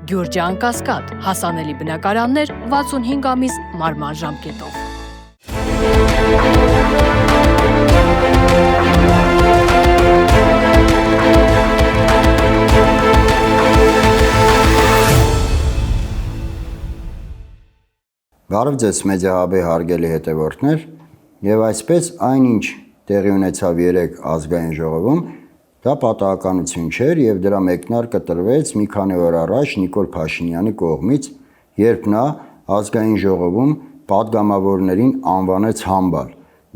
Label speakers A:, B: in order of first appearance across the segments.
A: Գյուրջան Կասկադ, հասանելի բնակարաններ 65 ամիս մարման ժամկետով։
B: Բարև ձեզ մեդիահաբի հարգելի հետևորդներ, եւ այսպես այնինչ տեղի ունեցավ երեկ ազգային ժողովում, դա պատահականություն չէր եւ դրա մեկնարկը տրվեց մի քանի օր առաջ Նիկոլ Փաշինյանի կողմից, երբ նա ազգային ժողովում պատգամավորներին անվանեց համբալ։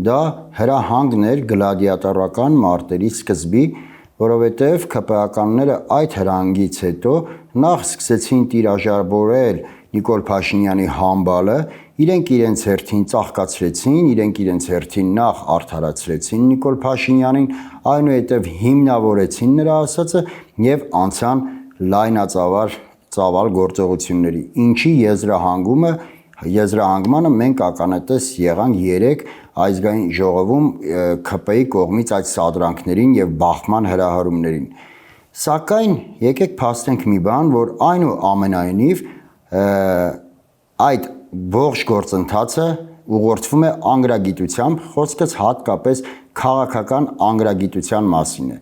B: Դա հրահանգն էր գլադիատորական մարտերի սկզբի, որովհետեւ ԿՊԱ-ականները այդ հրահանգից հետո նախ սկսեցին տիրաժավորել Նիկոլ Փաշինյանի համբալը, իրենք իրենց հերթին ծաղկացրեցին, իրենք իրենց հերթին նախ արդարացրեցին Նիկոլ Փաշինյանին, այնուհետև հիմնավորեցին նրա ասածը եւ անցան լայնածավալ գործողությունների, ինչի եզրահանգմանը մենք ականատես եղանք երեք ազգային ժողովում ԿՊ-ի կողմից այդ սադրանքներին եւ բախման հրահարումներին։ Սակայն եկեք փաստենք մի բան, որ այնուամենայնիվ այդ ողջ գործընթացը ուղղորդվում է անգրագիտությամբ, խոսքս հատկապես քաղաքական անգրագիտության մասին է։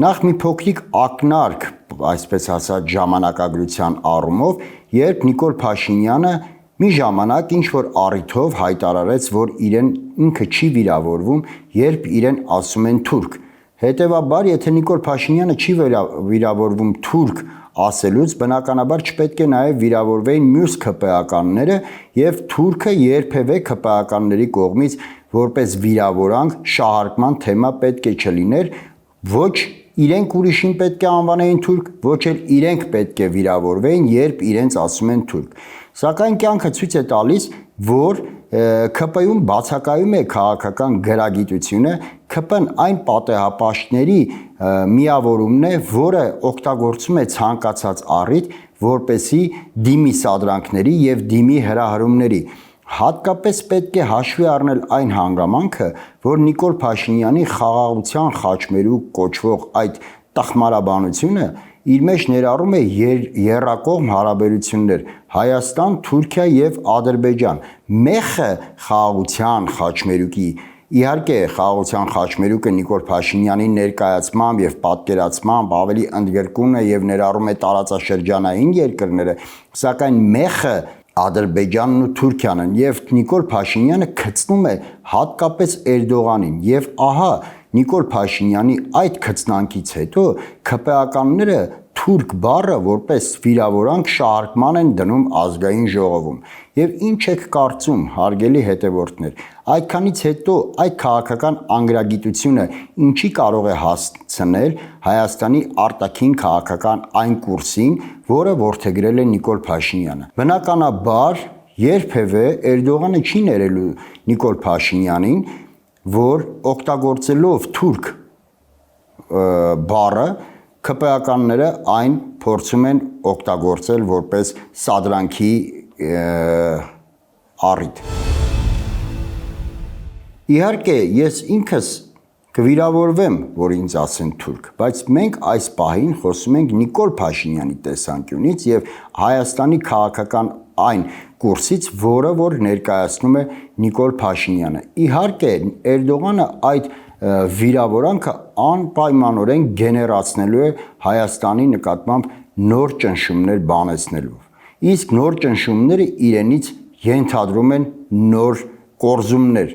B: Նախ մի փոքրիկ ակնարկ, այսպես ասած, ժամանակագրության առումով, երբ Նիկոլ Փաշինյանը մի ժամանակ ինչ-որ առիթով հայտարարեց, որ ինքը չի վիրավորվում, երբ իրեն ասում են թուրք։ Հետևաբար, եթե Նիկոլ Փաշինյանը չի վիրավորվում թուրք ասելուց, բնականաբար չպետք է նաև վիրավորվեին մյուս ԿՊԱ-ականները եւ թուրքը երբևէ ԿՊԱ-ականների կողմից որպես վիրավորանք շահարկման թեմա պետք է չլիներ, ոչ իրենք ուրիշին պետք է անվանեին թուրք, ոչ էլ իրենք պետք է վիրավորվեին, երբ իրենց ասում են թուրք։ Սակայն կյանքը ցույց է տալիս, որ ԿՊ-ում բացակայում է քաղաքական գրագիտությունը, ԿՊ-ն այն պատեհապաշտների միավորումն է, որը օգտագործում է ցանկացած առիթ, որպեսի դիմի սադրանքների եւ դիմի հրահրումների։ Հատկապես պետք է հաշվի առնել այն հանգամանքը, որ Նիկոլ Փաշինյանի խաղաղության խաչմերուկ կոչվող այդ տխմարաբանությունը իր մեջ ներառում է եռակողմ հարաբերություններ Հայաստան, Թուրքիա եւ Ադրբեջան։ Մեխը խաղաղության խաչմերուկի, իհարկե խաղաղության խաչմերուկը Նիկոլ Փաշինյանի ներկայացմամբ եւ պատկերացմամբ ավելի ընդգրկուն է եւ ներառում է տարածաշրջանային երկրները, սակայն մեխը Ադրբեջանն ու Թուրքիան են եւ Նիկոլ Փաշինյանը գցնում է հատկապես Էրդողանին եւ ահա Նիկոլ Փաշինյանի այդ գծնանքից հետո ԿՊԱ-ականները թուրք բառը որպես վիրավորանք շահարկման են դնում ազգային ժողովում։ Եվ ինչ եք կարծում, հարգելի հետևորդներ, այդքանից հետո այդ քաղաքական անգրագիտությունը ինչի կարող է հասցնել Հայաստանի արտաքին քաղաքական այն կուրսին, որը որդեգրել է Նիկոլ Փաշինյանը։ Բնականաբար երբևէ Էրդողանը չի ներելու Նիկոլ Փաշինյանին, որ օգտագործելով թուրք բառը ԿՊԱ-ականները այն փորձում են օգտագործել որպես սադրանքի առիթ։ Իհարկե, ես ինքս կվիրավորվեմ, որ ինձ ասեն թուրք, բայց մենք այս պահին խոսում ենք Նիկոլ Փաշինյանի տեսանկյունից եւ Հայաստանի քաղաքական այն կուրսից, որը որ ներկայացնում է Նիկոլ Փաշինյանը։ Իհարկե, Էրդողանը այդ վիրավորանքը անպայմանորեն գեներացնելու է Հայաստանի նկատմամբ նոր ճնշումներ բանեցնելով։ Իսկ նոր ճնշումները իրենից ենթադրում են նոր կորզումներ։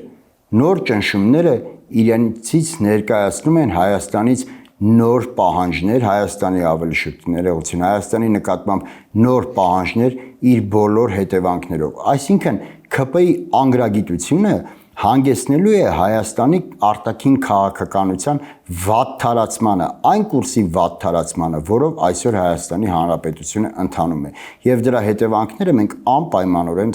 B: Նոր ճնշումները իրենցից ներկայացնում են Հայաստանից նոր պահանջներ, Հայաստանի ավելի շուտ ներողություն, Հայաստանի նկատմամբ նոր պահանջներ իր բոլոր հետևանքներով։ Այսինքն ԿՊ-ի անգրագիտությունը հանգեցնելու է Հայաստանի արտաքին քաղաքականության վատթարացմանը, այն կուրսի վատթարացմանը, որով այսօր Հայաստանի Հանրապետությունը ընթանում է։ Եվ դրա հետևանքները մենք անպայմանորեն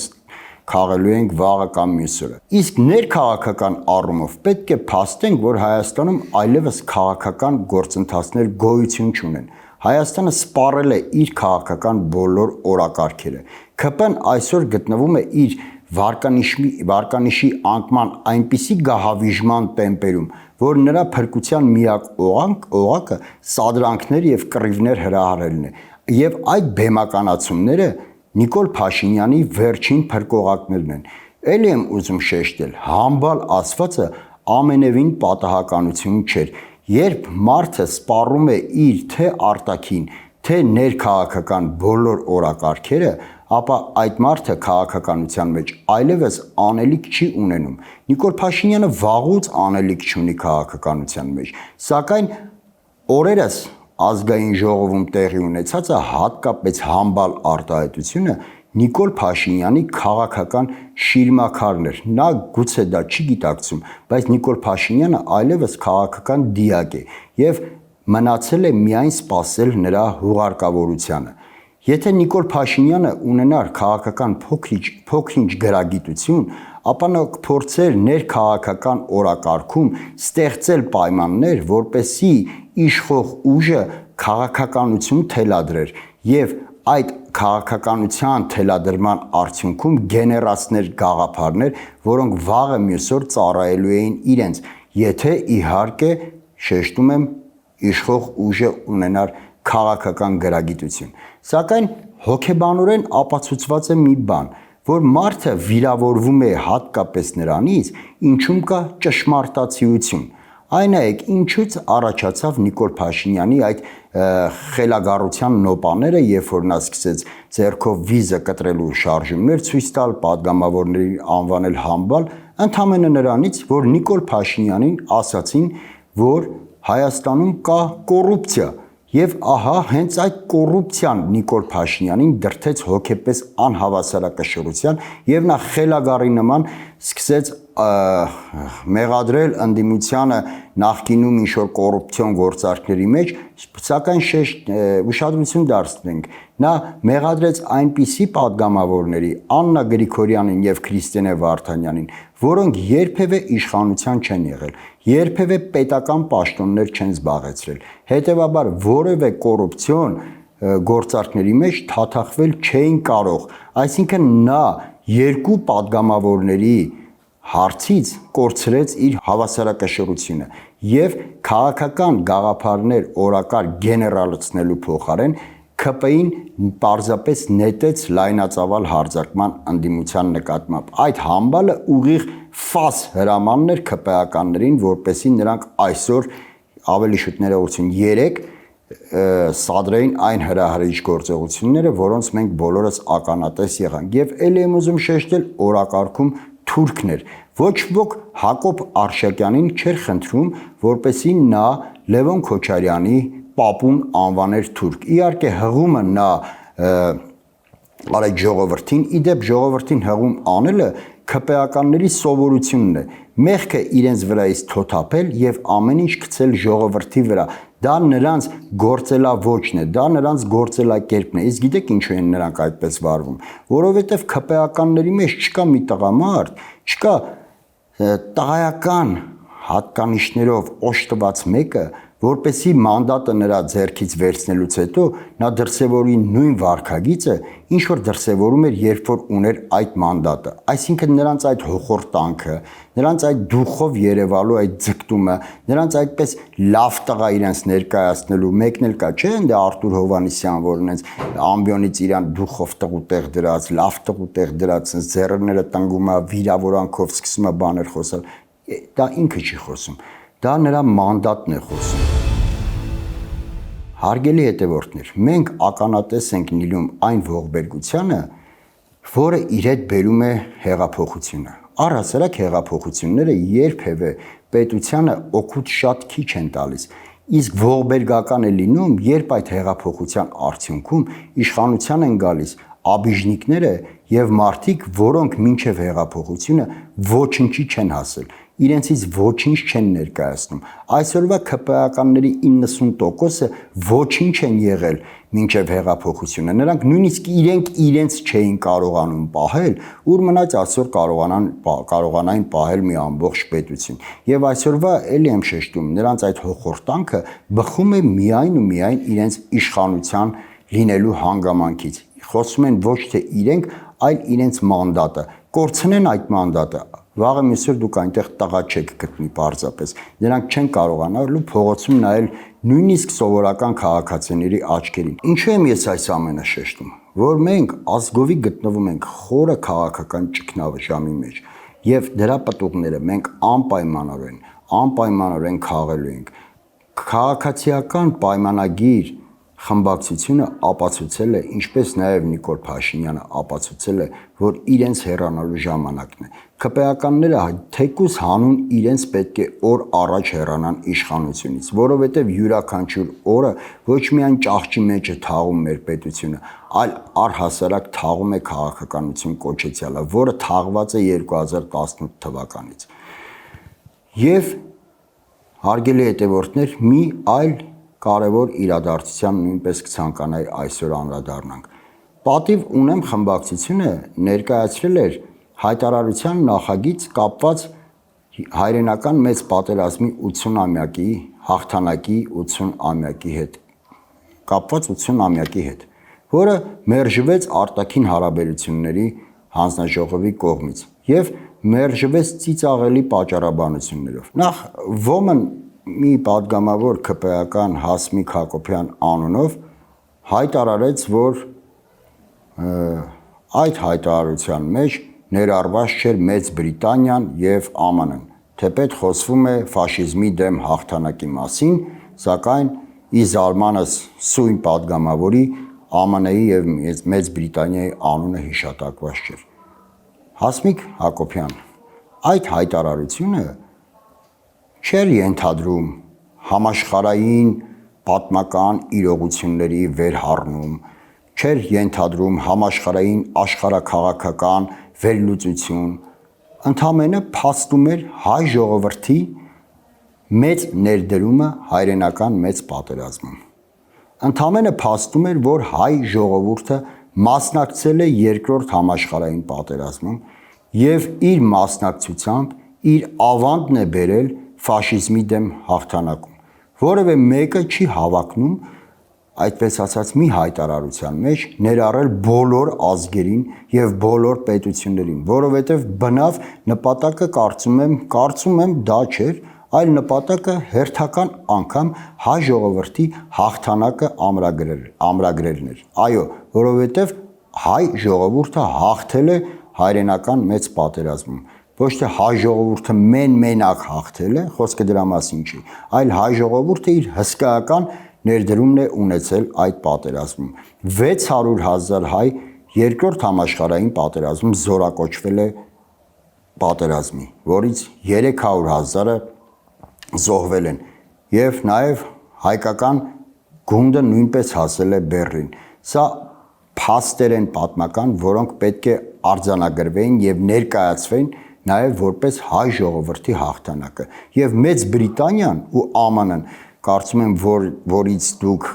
B: քաղելու ենք վաղը կամ մյուս օրը։ Իսկ ներքաղաքական առումով պետք է փաստենք, որ Հայաստանում այլևս քաղաքական գործընթացներ գոյություն չունեն։ Հայաստանը սպառել է իր քաղաքական բոլոր օրակարգերը։ ԿՊ-ն այսօր գտնվում է իր վարկանիշի անկման այնպիսի գահավիժման տեմպերում, որ նրա փրկության միակ օղակը սադրանքներ եւ կռիվներ հրահարելն է։ Եվ այդ բեմականացումները Նիկոլ Փաշինյանի վերջին փրկողակներն են։ Էլի եմ ուզում շեշտել, համբալ ասվածը ամենևին պատահականություն չէր։ Երբ մարդը սպառում է իր թե արտաքին, թե ներքաղաքական բոլոր օրակարգերը, ապա այդ մարդը քաղաքականության մեջ այլևս անելիք չի ունենում։ Նիկոլ Փաշինյանը վաղուց անելիք չունի քաղաքականության մեջ, սակայն օրերս ազգային ժողովում տեղի ունեցածը հատկապես համբալ արտահայտությունը Նիկոլ Փաշինյանի քաղաքական շիրմաքարն էր։ Նա գուցե դա չի գիտակցում, բայց Նիկոլ Փաշինյանը այլևս քաղաքական դիակ է եւ մնացել է միայն սпасել նրա հուղարկավորությանը։ Եթե Նիկոլ Փաշինյանը ունենար քաղաքական փոքրինչ գրագիտություն, ապա նա կփորձեր ներքաղաքական օրակարգում ստեղծել պայմաններ, որպեսզի իշխող ուժը քաղաքականություն թելադրեր եւ այդ քաղաքականության թելադրման արդյունքում գեներացներ գաղափարներ, որոնք վաղը մյուս օր ծառայելու էին իրենց, եթե իհարկե շեշտում եմ իշխող ուժը ունենար քաղաքական գրագիտություն։ Սակայն հոգեբանորեն ապացուցված է մի բան, որ մարդը վիրավորվում է հատկապես նրանից, ինչում կա ճշմարտացիություն։ Այնայեք ինչուց առաջացավ Նիկոլ Փաշինյանի այդ խելագարության նոպաները, երբ որ նա սկսեց ձեռքով վիզը կտրելու շարժումներ ցույց տալ, падգամավորներին անվանել համբալ, ընդամենը նրանից, որ Նիկոլ Փաշինյանին ասացին, որ Հայաստանում կա կոռուպցիա, եւ ահա հենց այդ կոռուպցիան Նիկոլ Փաշինյանին դրդեց հոգեպես անհավասարակշռության եւ նա խելագարի նման սկսեց մեղադրել ընդդիմությանը նախկինում ինչ-որ կոռուպցիոն գործարքների մեջ, սակայն ուշադրություն դարձնենք, նա մեղադրեց այնպիսի падգամավորների Աննա Գրիգորյանին եւ Քրիստինե Վարդանյանին, որոնք երբևէ իշխանության չեն եղել, երբևէ պետական պաշտոններ չեն զբաղեցրել, հետեւաբար որևէ կոռուպցիոն գործարքների մեջ թաթախվել չէին կարող, այսինքն նա երկու падգամավորների հարցից կորցրեց իր հավասարակշռությունը եւ քաղաքական գաղափարներ օրակարգ գեներալացնելու փոխարեն ՔՊ-ին պարզապես նետեց լայնածավալ հարձակման ընդդիմության նկատմամբ։ Այդ համբալը ուղիղ ֆաս հրամանն էր ՔՊ-ականներին, որպեսզի նրանք այսօր ավելի շուտ ներողություն 3 սադրեին այն հրահրիչ գործողությունները, որոնց մենք բոլորս ականատես եղանք։ Եվ ելի եմ ուզում շեշտել օրակարգում թուրքն էր։ Ոչ ոք Հակոբ Արշակյանին չէր խնդրում, որպեսզի նա Լևոն Քոչարյանի պապուն անվաներ թուրք։ Իհարկե հղումը նա արեց ժողովրդին, իդեպ ժողովրդին հղում անելը ՔՊ-ականների սովորությունն է։ Մեղքը իրենց վրայից թոթափել եւ ամեն ինչ գցել ժողովրդի վրա։ Դա նրանց գործելավոճն է, դա նրանց գործելակերպն է։ Իսկ գիտեք ինչու են նրանք այդպես վարվում, որովհետեւ ՔՊ-ականների մեջ չկա մի տղամարդ, չկա տղայական հատկանիշներով օժտված մեկը, որպեսի մանդատը նրա ձեռքից վերցնելուց հետո նա դրսևորի նույն վարքագիծը, ինչ որ դրսևորում էր, երբ որ ուներ այդ մանդատը։ Այսինքն նրանց այդ հոխորտանքը, նրանց այդ դուխով երևալու այդ ձգտումը, նրանց այդպես լավ տղա իրենց ներկայացնելու, մեկն էլ կա, չէ՞, ընդ Արտուր Հովհաննիսյան, որ ունենց ամբիոնից իրան դուխով տղուտեղ դրած, լավ տղուտեղ դրած, ձեռները տնգում է, վիրավորանքով սկսում է բաներ խոսալ։ Դա ինքը չի խոսում, դա նրա մանդատն է խոսում։ Հարգելի հետևորդներ, մենք ականատես ենք լինում այն ողբերգությանը, որը իր հետ բերում է հեղափոխությունը։ Առհասարակ հեղափոխությունները երբևէ պետությանը օգուտ շատ քիչ են տալիս, իսկ ողբերգական է լինում, երբ այդ հեղափոխության արդյունքում իշխանության են գալիս աբիժնիկները եւ մարդիկ, որոնք մինչեւ հեղափոխությունը ոչինչի չեն հասել, իրենցից ոչինչ չեն ներկայացնում։ Այսօրվա ՔՊ-ականների 90%-ը ոչինչ են եղել մինչև հեղափոխությունը։ Նրանք նույնիսկ իրենց չէին կարողանում պահել, ուր մնաց այսօր կարողանային պահել մի ամբողջ պետություն։ Եվ այսօրվա էլի եմ շեշտում, նրանց այդ հոխորտանքը բխում է միայն ու միայն իրենց իշխանության լինելու հանգամանքից։ Խոսում են ոչ թե իրենք, այլ իրենց մանդատը։ Կորցնեն այդ մանդատը, վաղը մյուսօր դուք այնտեղ տղա չեք գտնի պարզապես։ Նրանք չեն կարողանալու փողոցում նայել նույնիսկ սովորական քաղաքացիների աչքերին։ Ինչու եմ ես այս ամենը շեշտում, որ մենք ազգովի գտնվում ենք խորը քաղաքական ճգնաժամի մեջ եւ դրա պտուղները մենք անպայմանորեն քաղելու ենք։ Քաղաքացիական պայմանագիր խմբակցությունը ապացուցել է, ինչպես նաև Նիկոլ Փաշինյանը ապացուցել է, որ իրենց հեռանալու ժամանակն է։ ՔՊԱ-կանները թեկուզ հանուն իրենց պետք է օր առաջ հեռանան իշխանությունից, որովհետև յուրաքանչյուր օրը ոչ միայն ճահճի մեջ է թաղում մեր պետությունը, այլ առհասարակ թաղում է քաղաքականություն կոչեցյալը, որը թաղված է 2018 թվականից։ Եվ հարգելի հետևորդներ, մի այլ կարևոր իրադարձության նույնպես կցանկանայի այսօր անդրադառնանք։ Պատիվ ունեմ խմբակցությունը ներկայացրել էր հայտարարության նախագիծ կապված հայրենական մեծ պատերազմի 80-ամյակի հաղթանակի 80-ամյակի հետ, որը մերժվեց արտաքին հարաբերությունների հանձնաժողովի կողմից եւ մերժվեց ծիծաղելի պատճառաբանություններով։ Նախ ոմն մի պատգամավոր ՔՊԱ-կան Հասմիկ Հակոբյան անունով հայտարարեց, որ այդ հայտարարության մեջ ներառված չէր Մեծ Բրիտանիան եւ ԱՄՆ-ն, թեպետ խոսվում է ֆաշիզմի դեմ հաղթանակի մասին, սակայն ի զարմանս սույն պատգամավորի ԱՄՆ-ի եւ Մեծ Բրիտանիայի անունը հիշատակված չէր։ Հասմիկ Հակոբյան, այդ հայտարարությունը չէր ենթադրում համաշխարհային պատմական իրողությունների վերհառնում, չէր ենթադրում համաշխարհային աշխարհաքաղաքական վերլուծություն, ընդամենը փաստում էր հայ ժողովրդի մեծ ներդրումը հայրենական մեծ պատերազմում։ Ընդամենը փաստում էր, որ հայ ժողովուրդը մասնակցել է երկրորդ համաշխարհային պատերազմում եւ իր մասնակցությամբ իր ավանդն է բերել ֆաշիզմի դեմ հաղթանակում։ Որևէ մեկը չի հավակնում, այդպես ասած, մի հայտարարության մեջ ներառել բոլոր ազգերին եւ բոլոր պետություններին, որովհետեւ բնավ նպատակը կարծում եմ դա չէր, այլ նպատակը հերթական անգամ հայ ժողովրդի հաղթանակը ամրագրելն էր։ Այո, որովհետեւ հայ ժողովուրդը հաղթել է հայրենական մեծ պատերազմում։ Ոչ թե հայ ժողովուրդը մենակ հաղթել է, խոսքը դրա մասին չի, այլ հայ ժողովուրդը իր հսկայական ներդրումն է ունեցել այդ պատերազմում։ 600,000 հայ երկրորդ համաշխարհային պատերազմում զորակոչվել է պատերազմի, որից 300,000-ը զոհվել են եւ նաեւ հայկական գունդը նույնպես հասել է Բեռլին։ Սա փաստեր են պատմական, որոնք պետք է արձանագրվեին եւ ներկայացվեին նաև որպես հայ ժողովրդի հաղթանակը եւ Մեծ Բրիտանիան ու ԱՄՆ-ն կարծում եմ, որից դուք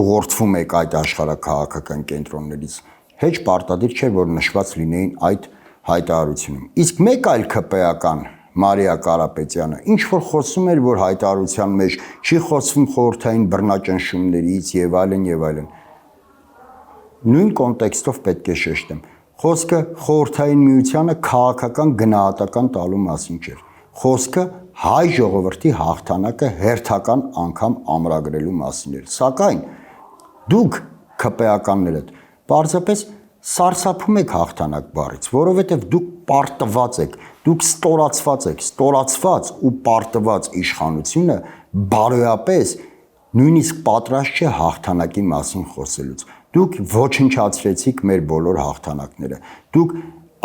B: ուղղորդվում եք այդ աշխարհաքաղաքական կենտրոններից, հեչ պարտադիր չէ, որ նշված լինեին այդ հայտարարությունում։ Իսկ մեկ այլ ՔՊԱ-կան Մարիա Կարապետյանը ինչ որ խոսում էր, որ հայտարարության մեջ չի խոսվում խորհրդային բռնաճնշումներից եւ այլն, նույն կոնտեքստով պետք է շեշտեմ։ Խոսքը խորհրդային միությանը քաղաքական գնահատական տալու մասին չէր։ Խոսքը հայ ժողովրդի հաղթանակը հերթական անգամ ամրագրելու մասին էր։ Սակայն դուք ՔՊԱ-կաններդ պարզապես սարսափում եք հաղթանակ բառից, որովհետև դուք պարտված եք, դուք ստորացված ու պարտված իշխանությունը բարոյապես նույնիսկ պատրաստ չէ հաղթանակի մասին խոսելուց։ Դուք ոչնչացրեցիք մեր բոլոր հաղթանակները, դուք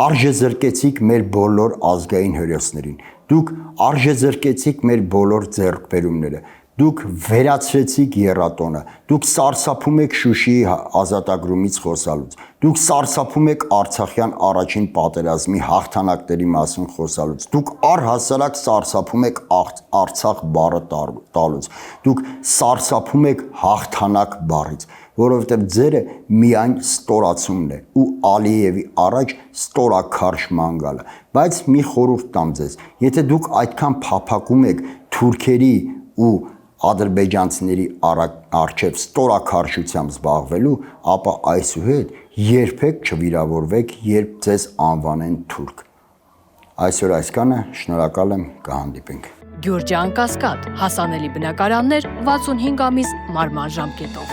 B: արժեզրկեցիք մեր բոլոր ազգային հերոսներին, դուք արժեզրկեցիք մեր բոլոր ձեռքբերումները, դուք վերացրեցիք եռատոնը, դուք սարսափում եք Շուշիի ազատագրումից խոսալուց, դուք սարսափում եք Արցախյան առաջին պատերազմի հաղթանակների մասին խոսալուց, դուք առհասարակ սարսափում եք Արցախ բառը տալուց, դուք սարսափում եք հաղթանակ բառից, որովհետև ձերը միայն ստորացումն է ու Ալիևի առաջ ստորաքարշ ման գալը։ Բայց մի խորհուրդ տամ ձեզ, եթե դուք այդքան փափագում եք թուրքերի ու ադրբեջանցիների առջև ստորաքարշությամբ զբաղվելու, ապա այսուհետ երբեք չվիրավորվեք, երբ ձեզ անվանեն թուրք։ Այսօր այսքանը, շնորհակալ եմ, կհանդիպենք։
A: Գյուրջան Կասկադ, հասանելի բնակարաններ 65 ամիս մարման ժամկետով։